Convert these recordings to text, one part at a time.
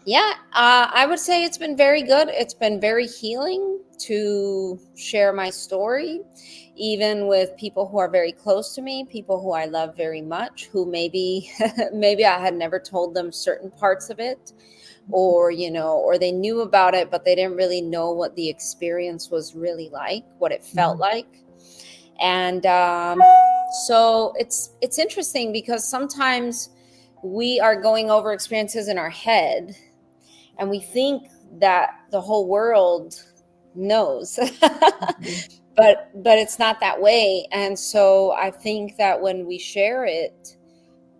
Yeah, I would say it's been very good. It's been very healing to share my story, even with people who are very close to me, people who I love very much, who maybe maybe I had never told them certain parts of it, or or they knew about it, but they didn't really know what the experience was really like, what it felt Mhm. like. And so it's interesting because sometimes we are going over experiences in our head and we think that the whole world knows Mhm. but it's not that way. And so I think that when we share it,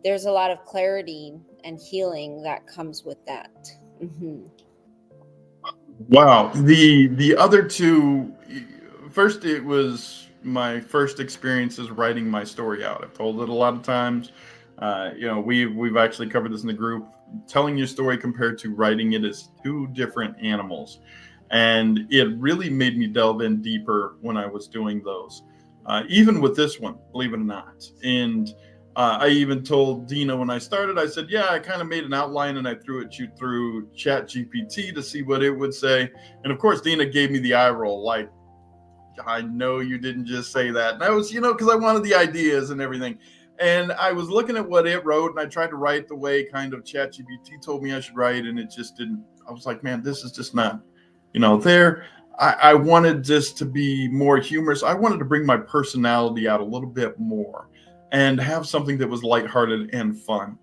there's a lot of clarity and healing that comes with that. Hmm. Wow. The other two, first it was my first experiences writing my story out. I've told it a lot of times. We've actually covered this in the group. Telling your story compared to writing it is two different animals, and it really made me delve in deeper when I was doing those. Even with this one, believe it or not, and I even told Dina when I started, I said, yeah, I kind of made an outline and I threw it through Chat GPT to see what it would say. And of course, Dina gave me the eye roll, like, I know you didn't just say that. And I was, because I wanted the ideas and everything. And I was looking at what it wrote and I tried to write the way kind of Chat GPT told me I should write. And it just didn't. I was like, man, this is just not, there. I wanted this to be more humorous. I wanted to bring my personality out a little bit more and have something that was lighthearted and fun.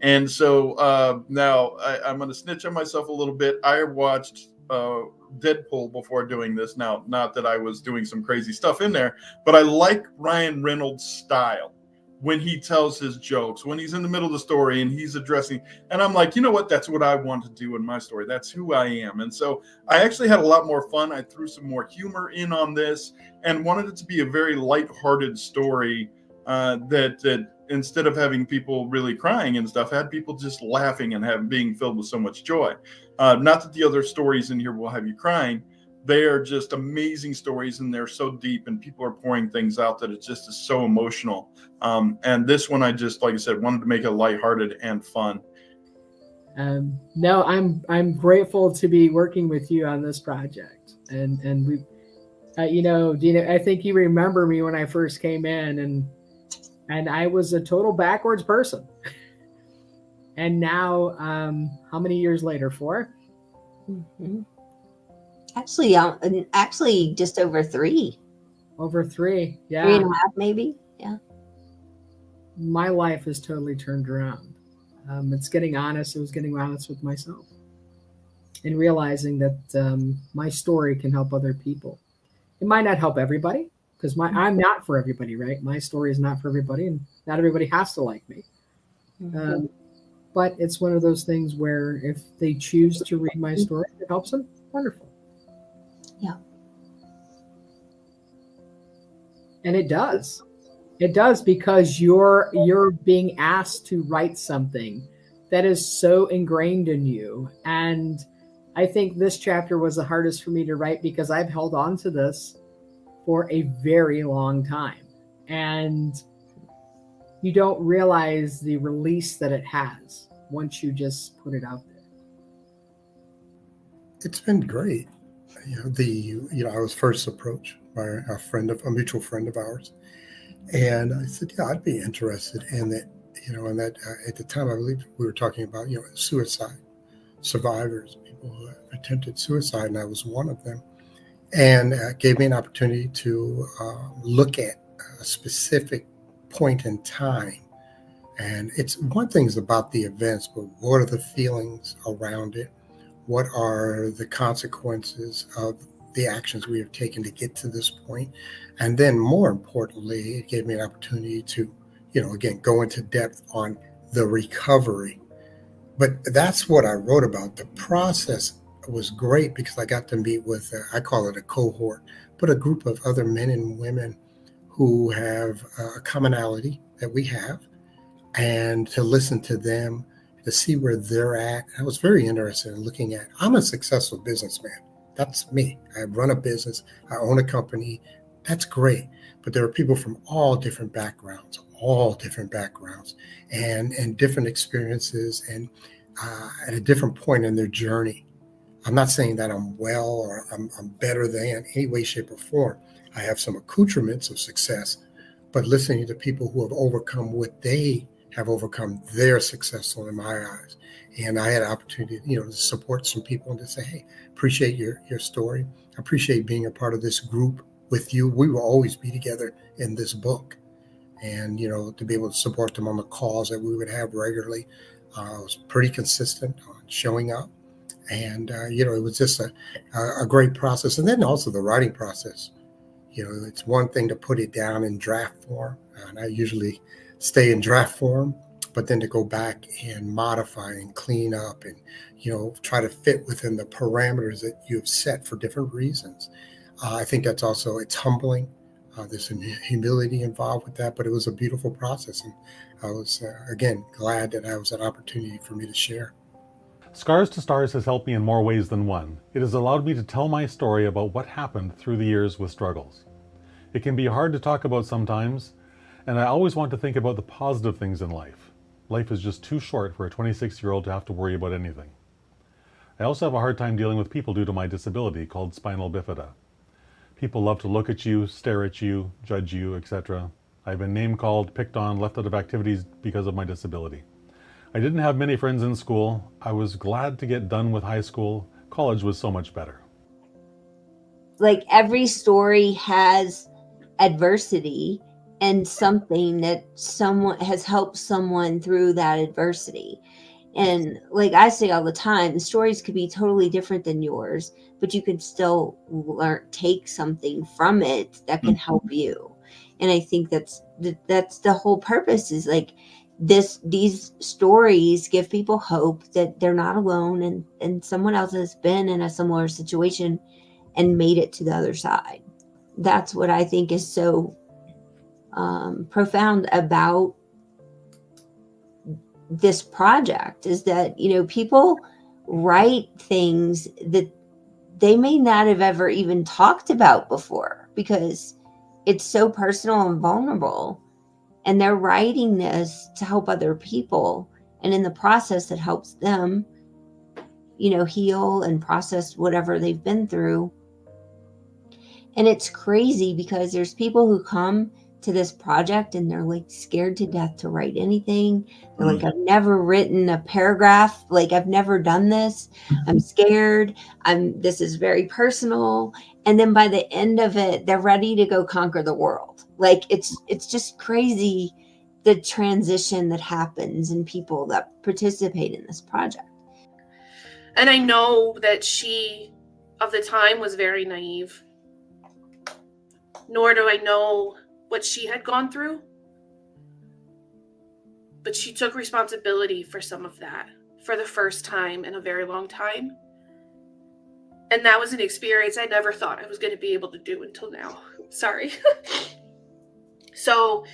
And so now I'm going to snitch on myself a little bit. I watched Deadpool before doing this. Now, not that I was doing some crazy stuff in there, but I like Ryan Reynolds' style when he tells his jokes, when he's in the middle of the story and he's addressing. And I'm like, you know what? That's what I want to do in my story. That's who I am. And so I actually had a lot more fun. I threw some more humor in on this and wanted it to be a very lighthearted story that instead of having people really crying and stuff, had people just laughing and being filled with so much joy. Not that the other stories in here will have you crying. They are just amazing stories and they're so deep and people are pouring things out that it just is so emotional. And this one, I just, like I said, wanted to make it lighthearted and fun. No, I'm grateful to be working with you on this project, and we, Dina, I think you remember me when I first came in, and I was a total backwards person, and now, how many years later? 4. Hmm. Actually, just over 3, Over 3, 3 yeah. and a half, maybe. Yeah. My life has totally turned around. It's getting honest. It was getting honest with myself and realizing that my story can help other people. It might not help everybody because I'm not for everybody, right? My story is not for everybody, and not everybody has to like me. Hmm. Um, but it's one of those things where if they choose to read my story, it helps them. Wonderful, Yeah. and it does. It does because you're being asked to write something that is so ingrained in you. And I think this chapter was the hardest for me to write because I've held on to this for a very long time. And you don't realize the release that it has once you just put it out there. It's been great. I was first approached by a mutual friend of ours, and I said, yeah, I'd be interested in that. And that at the time, I believe we were talking about suicide survivors, people who have attempted suicide, and I was one of them, and gave me an opportunity to look at a specific point in time. And it's one thing's about the events, but what are the feelings around it? What are the consequences of the actions we have taken to get to this point? And then more importantly, it gave me an opportunity to, again, go into depth on the recovery. But that's what I wrote about. The process was great because I got to meet with, I call it a cohort, but a group of other men and women who have a commonality that we have, and to listen to them, to see where they're at. I was very interested in looking at, I'm a successful businessman. That's me. I run a business, I own a company. That's great. But there are people from all different backgrounds, and different experiences. And at a different point in their journey. I'm not saying that I'm well or I'm better than any way, shape, or form. I have some accoutrements of success, but listening to people who have overcome what they have overcome, they're successful in my eyes. And I had an opportunity, to support some people and to say, hey, appreciate your story. I appreciate being a part of this group with you. We will always be together in this book. And, to be able to support them on the calls that we would have regularly. I was pretty consistent on showing up. And, it was just a great process. And then also the writing process. It's one thing to put it down in draft form. And I usually stay in draft form, but then to go back and modify and clean up and, try to fit within the parameters that you've set for different reasons. I think that's also, it's humbling. There's some humility involved with that, but it was a beautiful process. And I was, again, glad that I was an opportunity for me to share. Scars to Stars has helped me in more ways than one. It has allowed me to tell my story about what happened through the years with struggles. It can be hard to talk about sometimes, and I always want to think about the positive things in life. Life is just too short for a 26-year-old to have to worry about anything. I also have a hard time dealing with people due to my disability called spinal bifida. People love to look at you, stare at you, judge you, etc. I've been name-called, picked on, left out of activities because of my disability. I didn't have many friends in school. I was glad to get done with high school. College was so much better. Like every story has adversity and something that someone has helped someone through that adversity. And like I say all the time, the stories could be totally different than yours, but you can still take something from it that can help you. And I think that's the whole purpose, is like these stories give people hope that they're not alone, and someone else has been in a similar situation and made it to the other side. That's what I think is so profound about this project, is that, people write things that they may not have ever even talked about before because it's so personal and vulnerable. And they're writing this to help other people. And in the process, it helps them, heal and process whatever they've been through. And it's crazy because there's people who come to this project and they're like scared to death to write anything. They're like, I've never written a paragraph. Like, I've never done this. I'm scared. This is very personal. And then by the end of it, they're ready to go conquer the world. Like, it's just crazy, the transition that happens in people that participate in this project. And I know that she, of the time, was very naive. Nor do I know what she had gone through. But she took responsibility for some of that for the first time in a very long time. And that was an experience I never thought I was going to be able to do until now. Sorry. So,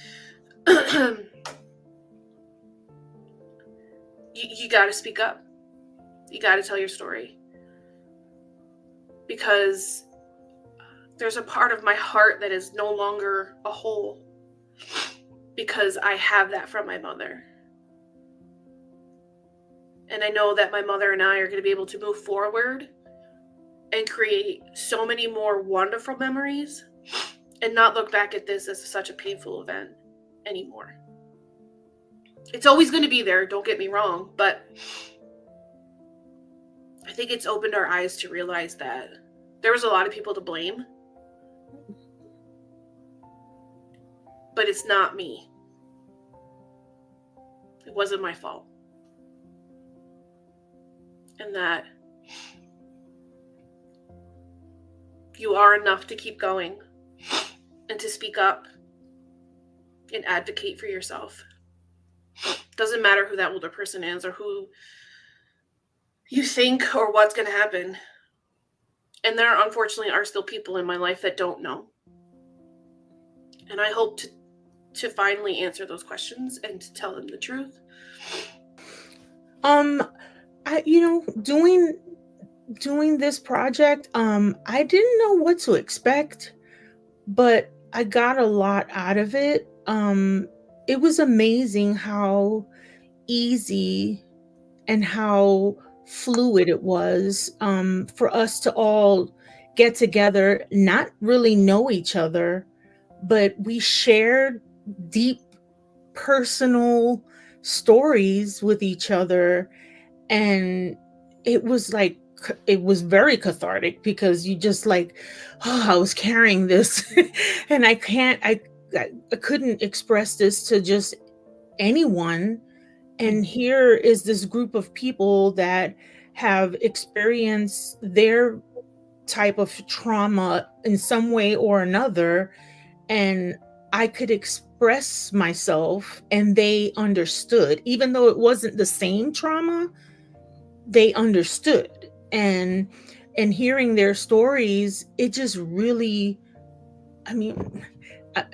you got to speak up. You got to tell your story. Because there's a part of my heart that is no longer a whole, because I have that from my mother. And I know that my mother and I are going to be able to move forward and create so many more wonderful memories and not look back at this as such a painful event anymore. It's always going to be there, don't get me wrong, but I think it's opened our eyes to realize that there was a lot of people to blame. But it's not me. It wasn't my fault. And that you are enough to keep going and to speak up and advocate for yourself. Doesn't matter who that older person is or who you think or what's going to happen. And there, unfortunately, are still people in my life that don't know. And I hope to finally answer those questions and to tell them the truth. Doing this project, I didn't know what to expect, but I got a lot out of it. It was amazing how easy and how fluid it was, for us to all get together, not really know each other, but we shared deep personal stories with each other. And it was like, it was very cathartic, because you just like, oh, I was carrying this and I couldn't express this to just anyone. And here is this group of people that have experienced their type of trauma in some way or another, and I could express myself and they understood. Even though it wasn't the same trauma, they understood. And hearing their stories, it just really, I mean, I,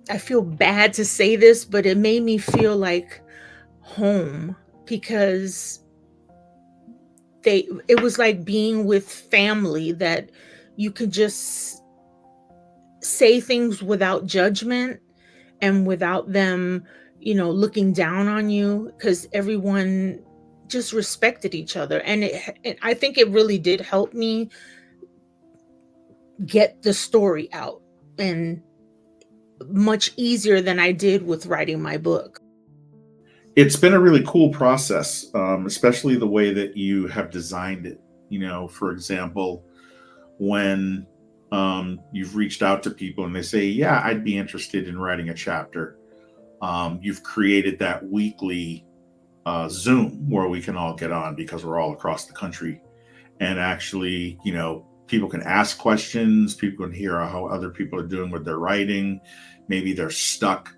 I feel bad to say this, but it made me feel like home, because it was like being with family, that you could just say things without judgment and without them, looking down on you, because everyone just respected each other. And I think it really did help me get the story out, and much easier than I did with writing my book. It's been a really cool process, especially the way that you have designed it. For example, when you've reached out to people and they say, yeah, I'd be interested in writing a chapter. You've created that weekly Zoom where we can all get on, because we're all across the country. And actually, people can ask questions, people can hear how other people are doing with their writing. Maybe they're stuck.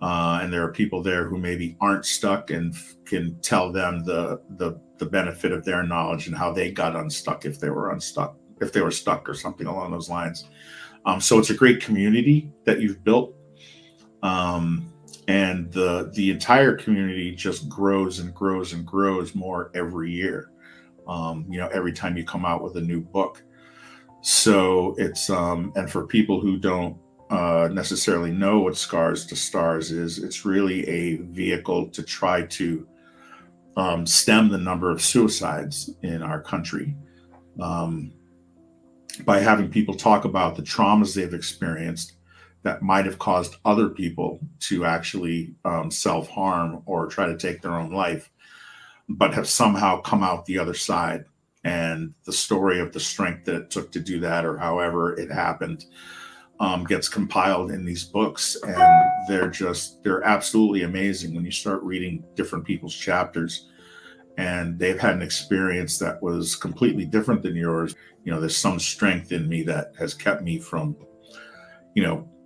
And there are people there who maybe aren't stuck and can tell them the benefit of their knowledge and how they got unstuck if they were stuck or something along those lines. So it's a great community that you've built. And the entire community just grows and grows and grows more every year. Every time you come out with a new book. So it's, and for people who don't necessarily know what Scars to Stars is, it's really a vehicle to try to stem the number of suicides in our country, by having people talk about the traumas they've experienced that might have caused other people to actually self-harm or try to take their own life, but have somehow come out the other side. And the story of the strength that it took to do that, or however it happened, gets compiled in these books. And they're absolutely amazing when you start reading different people's chapters and they've had an experience that was completely different than yours. There's some strength in me that has kept me from,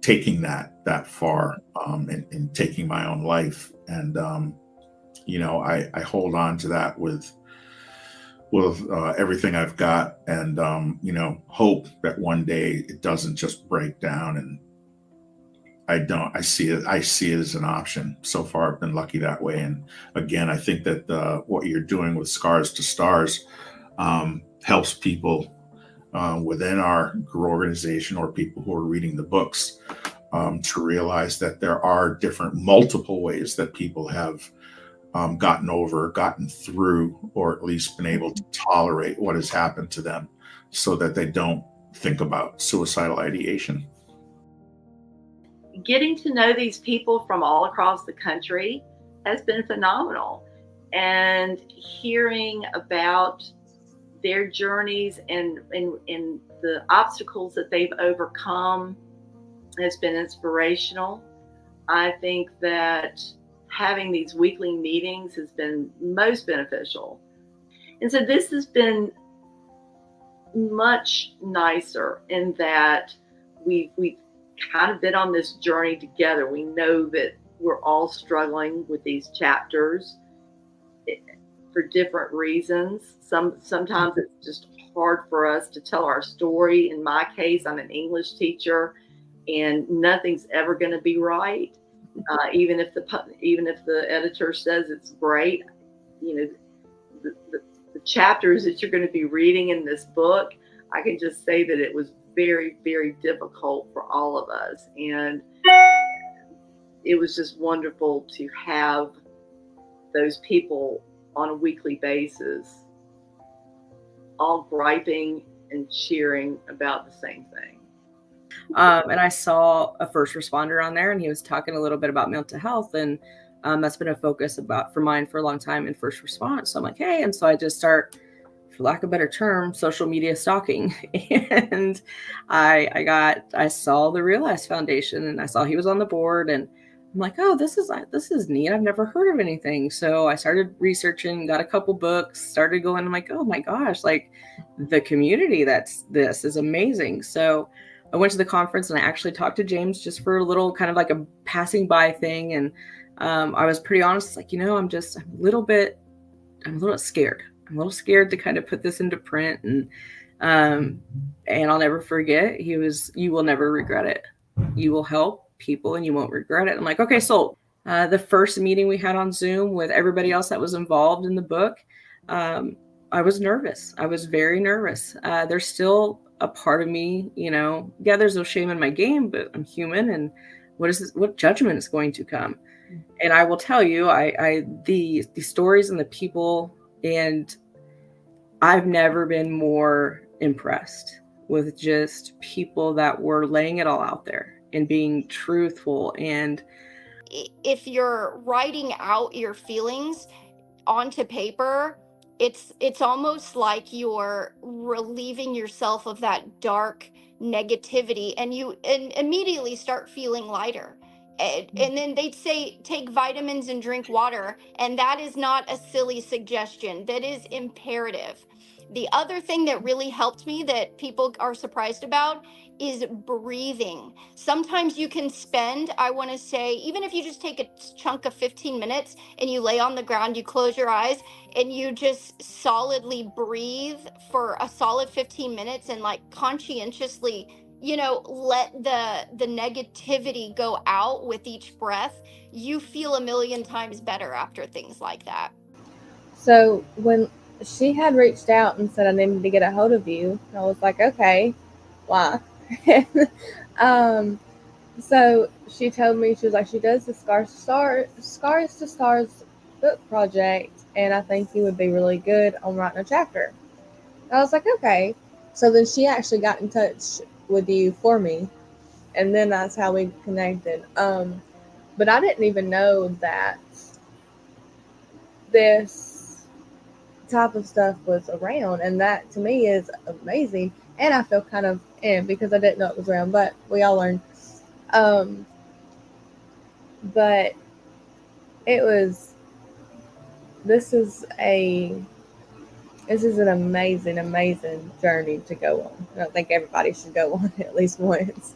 taking that far, and taking my own life. And, I hold on to that with everything I've got, and hope that one day it doesn't just break down. And I see it as an option. So far I've been lucky that way. And again, I think that what you're doing with Scars to Stars helps people within our organization, or people who are reading the books, to realize that there are multiple ways that people have gotten through, or at least been able to tolerate what has happened to them, so that they don't think about suicidal ideation. Getting to know these people from all across the country has been phenomenal. And hearing about their journeys and the obstacles that they've overcome has been inspirational. I think that having these weekly meetings has been most beneficial. And so this has been much nicer in that we've kind of been on this journey together. We know that we're all struggling with these chapters for different reasons. Sometimes it's just hard for us to tell our story. In my case, I'm an English teacher, and nothing's ever going to be right. Even if the editor says it's great, the chapters that you're going to be reading in this book, I can just say that it was very, very difficult for all of us. And it was just wonderful to have those people on a weekly basis, all griping and cheering about the same thing. And I saw a first responder on there, and he was talking a little bit about mental health, and that's been a focus for mine for a long time in first response. So I'm like, hey, and so I just start, for lack of a better term, social media stalking, and I saw the Realize Foundation, and I saw he was on the board, and I'm like, oh, this is neat. I've never heard of anything. So I started researching, got a couple books, started going. I'm like, oh my gosh, like the community this is amazing. So I went to the conference and I actually talked to James just for a little kind of like a passing by thing. And I was pretty honest, like, I'm a little scared. I'm a little scared to kind of put this into print. And I'll never forget, you will never regret it. You will help people and you won't regret it. I'm like, okay, sold. The first meeting we had on Zoom with everybody else that was involved in the book, I was nervous. I was very nervous. There's still a part of me, there's no shame in my game, but I'm human, and what judgment is going to come? And I will tell you, the stories and the people, and I've never been more impressed with just people that were laying it all out there and being truthful. And if you're writing out your feelings onto paper, it's almost like you're relieving yourself of that dark negativity, and you immediately start feeling lighter. And then they'd say take vitamins and drink water, and that is not a silly suggestion. That is imperative. The other thing that really helped me that people are surprised about is breathing. Sometimes you can spend, I want to say, even if you just take a chunk of 15 minutes and you lay on the ground, you close your eyes and you just solidly breathe for a solid 15 minutes and like conscientiously, let the negativity go out with each breath, you feel a million times better after things like that. So when she had reached out and said I needed to get a hold of you, I was like, okay, why? So she told me, she was like, she does the Scars to Stars book project, and I think you would be really good on writing a chapter. I was like, okay. So then she actually got in touch with you for me, and then that's how we connected. But I didn't even know that this type of stuff was around, and that to me is amazing. And I feel kind of because I didn't know it was around, but we all learned. But this is an amazing, amazing journey to go on. I think everybody should go on at least once.